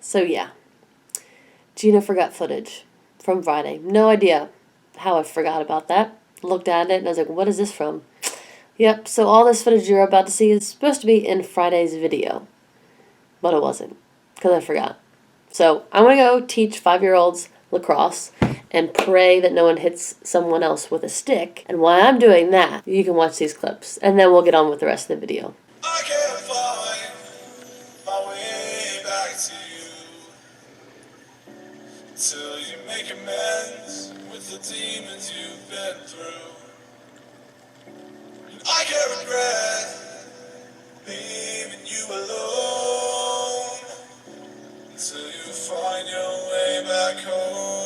So yeah, Gina forgot footage from Friday. No idea how I forgot about that. Looked at it and I was like, what is this from? Yep, so all this footage you're about to see is supposed to be in Friday's video. But it wasn't, because I forgot. So I'm going to go teach 5-year-olds lacrosse and pray that no one hits someone else with a stick. And while I'm doing that, you can watch these clips. And then we'll get on with the rest of the video. I can't find my way back to you till you make amends with the demons you've been through. And I can't regret leaving you alone until you find your way back home.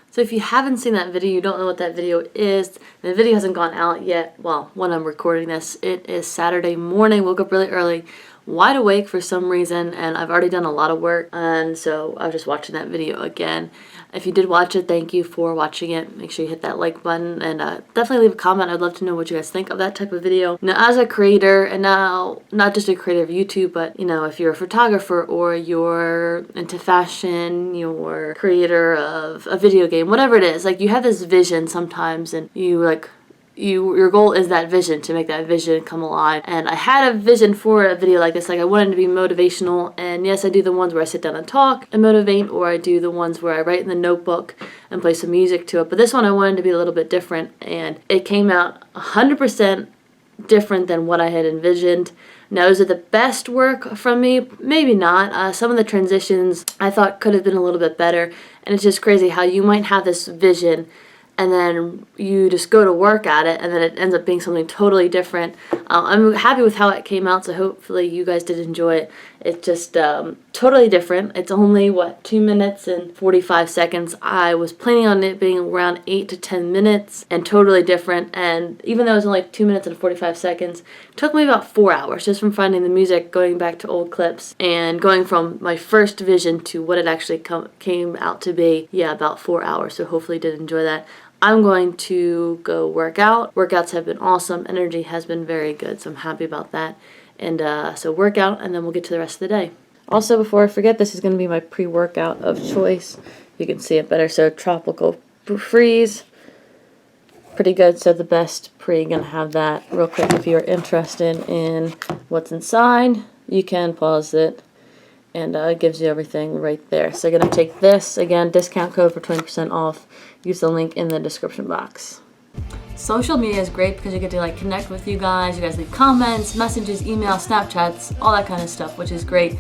So if you haven't seen that video, you don't know what that video is, and the video hasn't gone out yet, well, when I'm recording this, it is Saturday morning, woke up really early, wide awake for some reason, and I've already done a lot of work, and so I was just watching that video again. If you did watch it, thank you for watching it. Make sure you hit that like button, and definitely leave a comment. I'd love to know what you guys think of that type of video. Now, as a creator, and now not just a creator of YouTube, but, you know, if you're a photographer or you're into fashion, you're a creator of a video game, whatever it is, like, you have this vision sometimes, and your goal is that vision, to make that vision come alive. And I had a vision for a video like this. Like, I wanted to be motivational, and yes, I do the ones where I sit down and talk and motivate, or I do the ones where I write in the notebook and play some music to it. But this one I wanted to be a little bit different, and it came out 100% different than what I had envisioned. Now, is it the best work from me? Maybe not. Some of the transitions I thought could have been a little bit better, and it's just crazy how you might have this vision and then you just go to work at it, and then it ends up being something totally different. I'm happy with how it came out, so hopefully you guys did enjoy it. It's just totally different. It's only, 2 minutes and 45 seconds. I was planning on it being around 8 to 10 minutes, and totally different. And even though it was only 2 minutes and 45 seconds, it took me about 4 hours just from finding the music, going back to old clips, and going from my first vision to what it actually came out to be. Yeah, about 4 hours, so hopefully you did enjoy that. I'm going to go work out. Workouts have been awesome. Energy has been very good, so I'm happy about that. And so work out, and then we'll get to the rest of the day. Also, before I forget, this is going to be my pre-workout of choice. You can see it better. So Tropical Freeze, pretty good. So the best pre, going to have that real quick. If you're interested in what's inside, you can pause it. And it gives you everything right there. So you're going to take this, again, discount code for 20% off. Use the link in the description box. Social media is great because you get to like connect with you guys leave comments, messages, email, Snapchats, all that kind of stuff, which is great.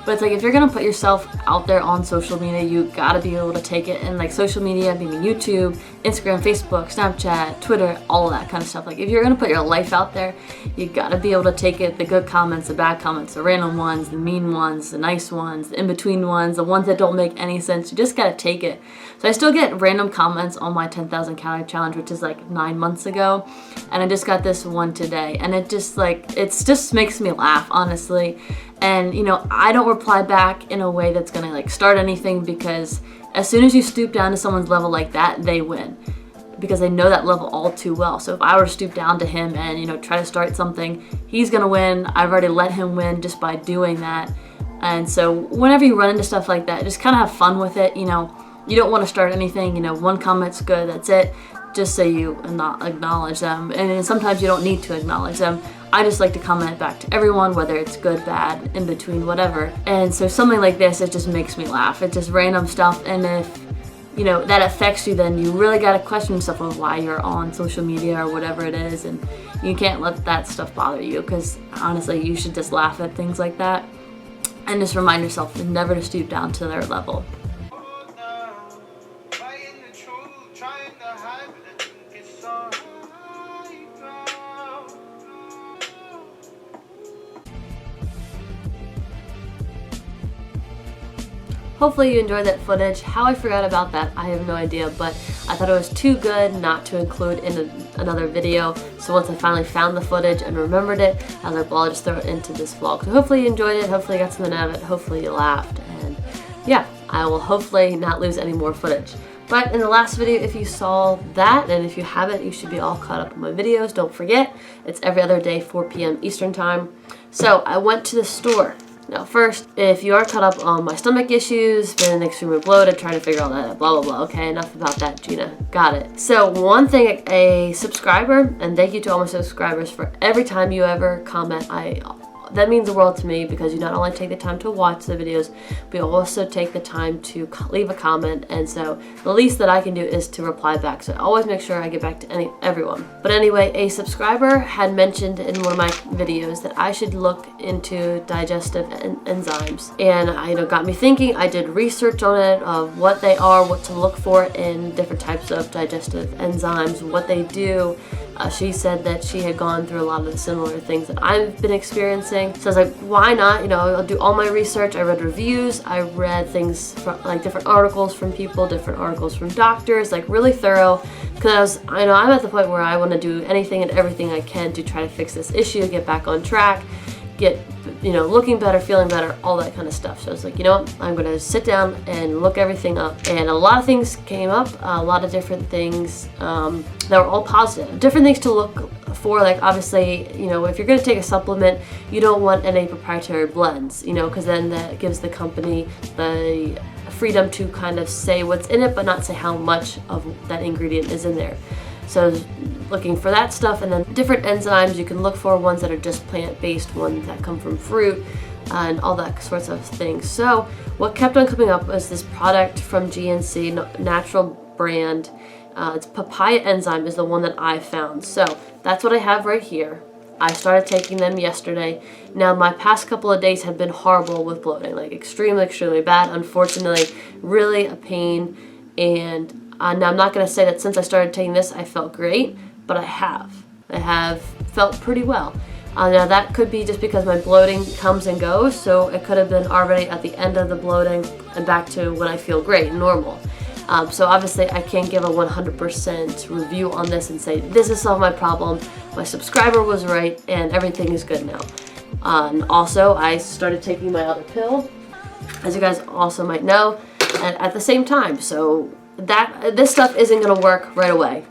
But it's like, if you're going to put yourself out there on social media, you got to be able to take it. And like social media, meaning YouTube, Instagram, Facebook, Snapchat, Twitter, all of that kind of stuff. Like, if you're going to put your life out there, you got to be able to take it. The good comments, the bad comments, the random ones, the mean ones, the nice ones, the in-between ones, the ones that don't make any sense. You just got to take it. So I still get random comments on my 10,000 calorie challenge, which is like 9 months ago. And I just got this one today. And it just makes me laugh, honestly. And, you know, I don't reply back in a way that's going to, like, start anything, because as soon as you stoop down to someone's level like that, they win. Because they know that level all too well. So if I were to stoop down to him and, you know, try to start something, he's going to win. I've already let him win just by doing that. And so whenever you run into stuff like that, just kind of have fun with it. You know, you don't want to start anything. You know, one comment's good, that's it. Just so you not acknowledge them. And sometimes you don't need to acknowledge them. I just like to comment back to everyone, whether it's good, bad, in between, whatever. And so something like this, it just makes me laugh. It's just random stuff, and if, you know, that affects you, then you really got to question yourself on why you're on social media or whatever it is, and you can't let that stuff bother you, because honestly, you should just laugh at things like that and just remind yourself never to stoop down to their level. hopefully you enjoyed that footage. How I forgot about that, I have no idea, but I thought it was too good not to include in another video. So once I finally found the footage and remembered it, I was like, well, I'll just throw it into this vlog. So hopefully you enjoyed it, hopefully you got something out of it, hopefully you laughed, and yeah, I will hopefully not lose any more footage. But in the last video, if you saw that, and if you haven't, you should be all caught up on my videos. Don't forget, it's every other day, 4 p.m. Eastern time. So I went to the store. Now first, if you aren't caught up on my stomach issues, been extremely bloated, trying to figure all that out, blah, blah, blah. Okay, enough about that, Gina. Got it. So one thing, a subscriber, and thank you to all my subscribers for every time you ever comment, that means the world to me, because you not only take the time to watch the videos, but you also take the time to leave a comment, and so the least that I can do is to reply back. So I always make sure I get back to everyone. But anyway, a subscriber had mentioned in one of my videos that I should look into digestive enzymes, and got me thinking. I did research on it, of what they are, what to look for in different types of digestive enzymes, what they do. She said that she had gone through a lot of the similar things that I've been experiencing. So I was like, why not? I'll do all my research. I read reviews. I read things from different articles from people, different articles from doctors, really thorough. Because I'm at the point where I want to do anything and everything I can to try to fix this issue, get back on track, get looking better, feeling better, all that kind of stuff. So I was like, what, I'm gonna sit down and look everything up, and a lot of things came up, a lot of different things that were all positive, different things to look for. Obviously, if you're gonna take a supplement, you don't want any proprietary blends, because then that gives the company the freedom to kind of say what's in it, but not say how much of that ingredient is in there. So looking for that stuff, and then different enzymes you can look for, ones that are just plant-based, ones that come from fruit, and all that sorts of things. So what kept on coming up was this product from GNC, natural brand. It's Papaya enzyme is the one that I found. So that's what I have right here. I started taking them yesterday. Now my past couple of days have been horrible with bloating, extremely, extremely bad. Unfortunately, really a pain. And now I'm not going to say that since I started taking this I felt great, but I have felt pretty well. Now that could be just because my bloating comes and goes, so it could have been already at the end of the bloating and back to when I feel great, normal. So obviously I can't give a 100% review on this and say this has solved my problem, my subscriber was right, and everything is good now. And also I started taking my other pill, as you guys also might know, at the same time. So this stuff isn't going to work right away,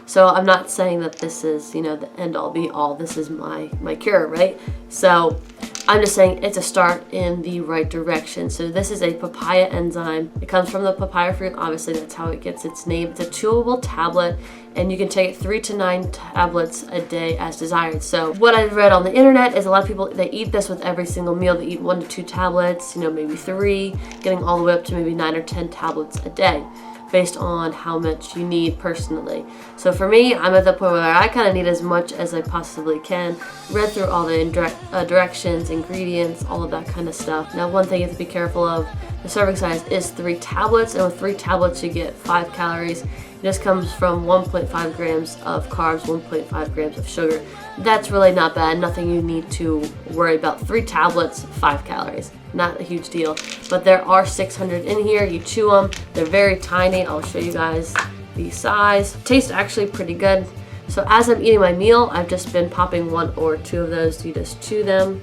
so I'm not saying that this is, the end all be all. This is my cure, right? So I'm just saying it's a start in the right direction. So this is a papaya enzyme. It comes from the papaya fruit. Obviously that's how it gets its name. It's a chewable tablet, and you can take 3 to 9 tablets a day as desired. So what I've read on the internet is a lot of people, they eat this with every single meal. They eat 1 to 2 tablets, maybe 3, getting all the way up to maybe 9 or 10 tablets a day, based on how much you need personally. So for me, I'm at the point where I kind of need as much as I possibly can. Read through all the directions, ingredients, all of that kind of stuff. Now one thing you have to be careful of, the serving size is 3 tablets, and with 3 tablets you get 5 calories. This comes from 1.5 grams of carbs, 1.5 grams of sugar. That's really not bad, nothing you need to worry about. 3 tablets, 5 calories. Not a huge deal, but there are 600 in here. You chew them, they're very tiny. I'll show you guys the size. Tastes actually pretty good. So as I'm eating my meal, I've just been popping 1 or 2 of those. You just chew them.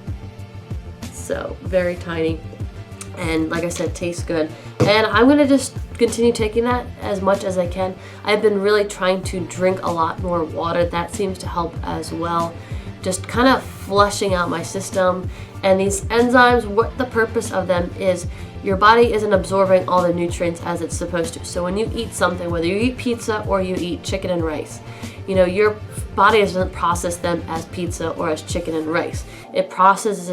So very tiny, and like I said, tastes good. And I'm gonna just continue taking that as much as I can. I've been really trying to drink a lot more water. That seems to help as well. Just kind of flushing out my system. And these enzymes, what the purpose of them is, your body isn't absorbing all the nutrients as it's supposed to. So when you eat something, whether you eat pizza or you eat chicken and rice, your body doesn't process them as pizza or as chicken and rice. It processes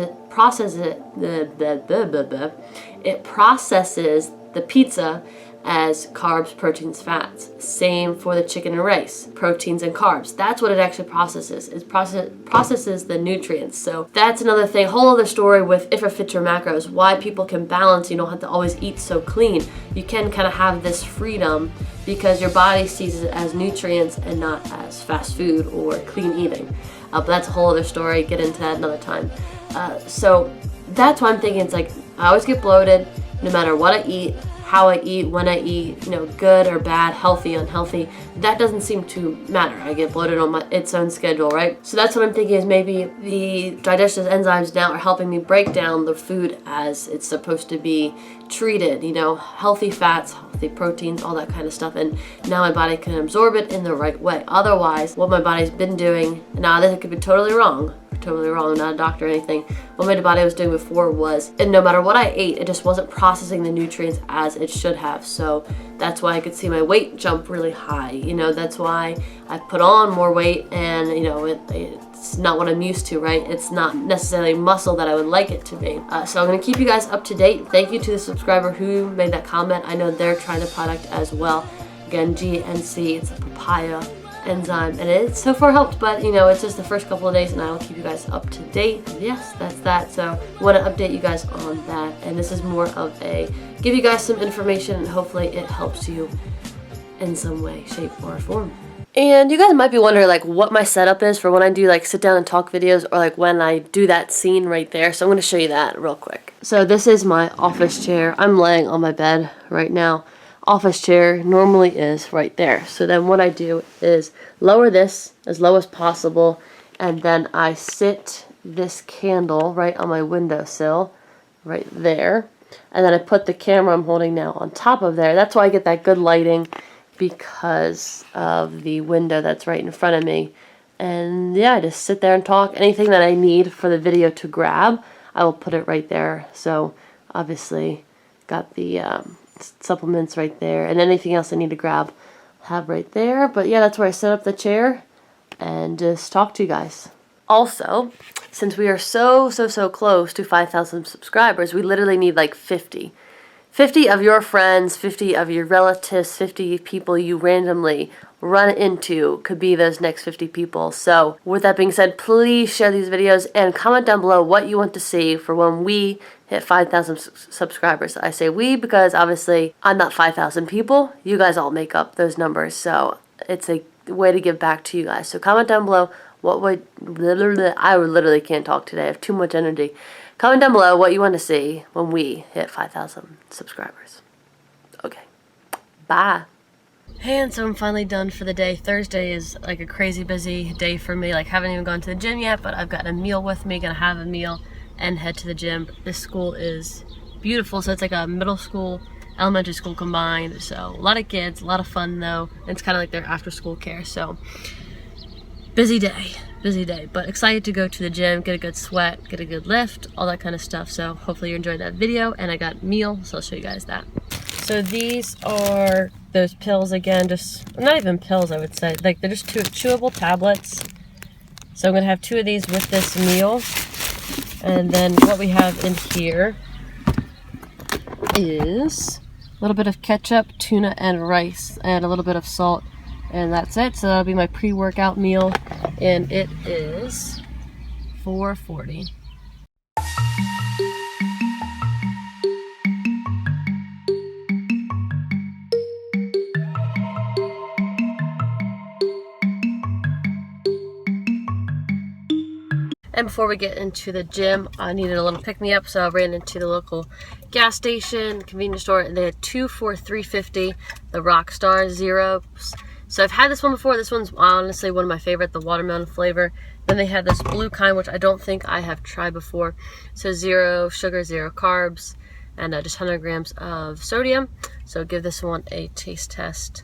the pizza as carbs, proteins, fats. Same for the chicken and rice, proteins and carbs. That's what it actually processes. It processes the nutrients. So that's another thing, whole other story with if it fits your macros, why people can balance. You don't have to always eat so clean. You can kind of have this freedom because your body sees it as nutrients and not as fast food or clean eating. But that's a whole other story. Get into that another time. So that's why I'm thinking, it's like I always get bloated, no matter what I eat, how I eat, when I eat, you know, good or bad, healthy, unhealthy, that doesn't seem to matter. I get bloated on its own schedule, right? So that's what I'm thinking, is maybe the digestive enzymes now are helping me break down the food as it's supposed to be treated, you know, healthy fats, healthy proteins, all that kind of stuff, and now my body can absorb it in the right way. Otherwise, what my body's been doing, now this could be totally wrong, I'm not a doctor or anything. What my body was doing before was, and no matter what I ate, it just wasn't processing the nutrients as it should have. So that's why I could see my weight jump really high. You know, that's why I put on more weight, and you know, it's not what I'm used to, right? It's not necessarily muscle that I would like it to be. So I'm gonna keep you guys up to date. Thank you to the subscriber who made that comment. I know they're trying the product as well. Again, GNC, it's a papaya enzyme, and it's so far helped, but you know, it's just the first couple of days, and I will keep you guys up to date. Yes, that's that. So I want to update you guys on that, and this is more of a give you guys some information, and hopefully it helps you in some way, shape, or form. And you guys might be wondering like what my setup is for when I do like sit down and talk videos, or like when I do that scene right there. So I'm going to show you that real quick. So this is my office chair. I'm laying on my bed right now. Office chair normally is right there. So then what I do is lower this as low as possible, and then I sit this candle right on my windowsill right there, and then I put the camera I'm holding now on top of there. That's why I get that good lighting, because of the window that's right in front of me. And yeah, I just sit there and talk. Anything that I need for the video to grab, I will put it right there. So obviously got the supplements right there, and anything else I need to grab, have right there. But yeah, that's where I set up the chair and just talk to you guys. Also, since we are so close to 5,000 subscribers, we literally need like 50 of your friends, 50 of your relatives, 50 people you randomly run into could be those next 50 people. So with that being said, please share these videos and comment down below what you want to see for when we hit 5,000 subscribers. I say we because obviously I'm not 5,000 people. You guys all make up those numbers. So it's a way to give back to you guys. So comment down below what would, I literally can't talk today. I have too much energy. Comment down below what you want to see when we hit 5,000 subscribers. Okay. Bye. And so I'm finally done for the day. Thursday is like a crazy busy day for me. Like, haven't even gone to the gym yet, but I've got a meal with me. Gonna have a meal and head to the gym. This school is beautiful. So it's like a middle school, elementary school combined. So a lot of kids, a lot of fun though. And it's kind of like their after school care. So busy day, but excited to go to the gym, get a good sweat, get a good lift, all that kind of stuff. So hopefully you enjoyed that video, and I got meal, so I'll show you guys that. So these are those pills again, just not even pills, I would say, like they're just chewable tablets. So I'm gonna have 2 of these with this meal, and then what we have in here is a little bit of ketchup, tuna, and rice, and a little bit of salt. And that's it. So that'll be my pre-workout meal, and it is $4.40. And before we get into the gym, I needed a little pick-me-up, so I ran into the local gas station, convenience store, and they had 2 for $3.50, the Rockstar Zeros. So I've had this one before. This one's honestly one of my favorite, the watermelon flavor. Then they had this blue kind, which I don't think I have tried before. So 0 sugar, 0 carbs, and just 100 grams of sodium. So give this one a taste test.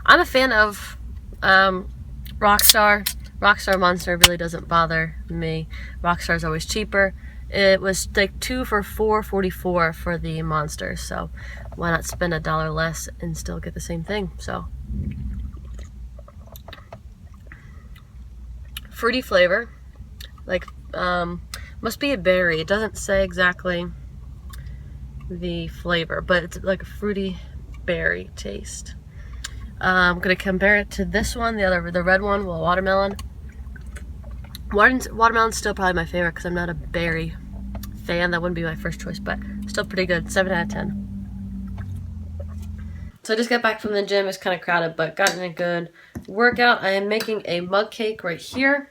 I'm a fan of Rockstar. Rockstar Monster really doesn't bother me. Rockstar is always cheaper. It was like 2 for $4.44 for the Monster. So why not spend $1 less and still get the same thing? So fruity flavor, like must be a berry. It doesn't say exactly the flavor, but it's like a fruity berry taste. I'm gonna compare it to this one, the red one, well, watermelon. Watermelon's still probably my favorite because I'm not a berry fan. That wouldn't be my first choice, but still pretty good. 7 out of 10. So I just got back from the gym. It's kind of crowded, but gotten a good workout. I am making a mug cake right here.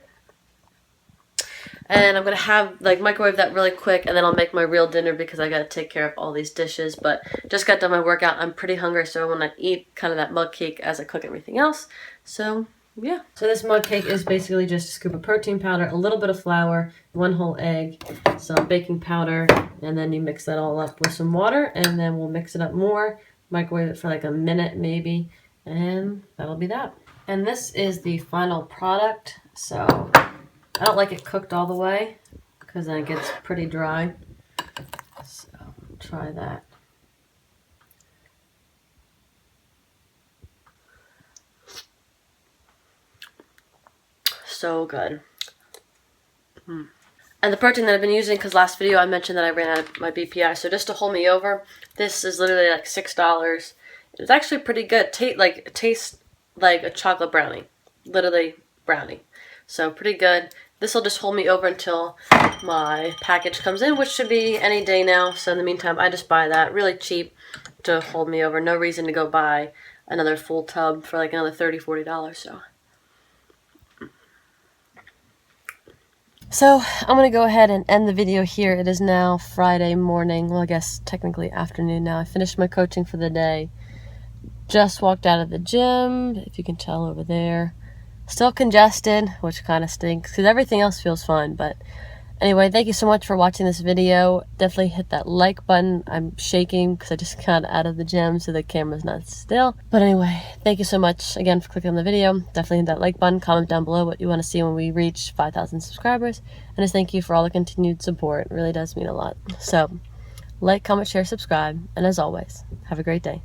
And I'm going to have, like, microwave that really quick, and then I'll make my real dinner because I got to take care of all these dishes. But just got done my workout. I'm pretty hungry, so I want to eat kind of that mug cake as I cook everything else. So, yeah. So this mug cake is basically just a scoop of protein powder, a little bit of flour, 1 whole egg, some baking powder, and then you mix that all up with some water, and then we'll mix it up more, microwave it for like a minute maybe, and that'll be that. And this is the final product. So I don't like it cooked all the way because then it gets pretty dry. So try that. So good. And the protein that I've been using, because last video I mentioned that I ran out of my BPI, so just to hold me over, this is literally like $6. It's actually pretty good. It tastes like a chocolate brownie. Literally brownie. So pretty good. This will just hold me over until my package comes in, which should be any day now. So in the meantime, I just buy that really cheap to hold me over. No reason to go buy another full tub for like another $30, $40. So I'm going to go ahead and end the video here. It is now Friday morning. Well, I guess technically afternoon now. I finished my coaching for the day. Just walked out of the gym, if you can tell over there. Still congested, which kind of stinks because everything else feels fine. But anyway, thank you so much for watching this video. Definitely hit that like button. I'm shaking because I just got out of the gym, so the camera's not still. But anyway, thank you so much again for clicking on the video. Definitely hit that like button. Comment down below what you want to see when we reach 5,000 subscribers. And just thank you for all the continued support. It really does mean a lot. So, like, comment, share, subscribe. And as always, have a great day.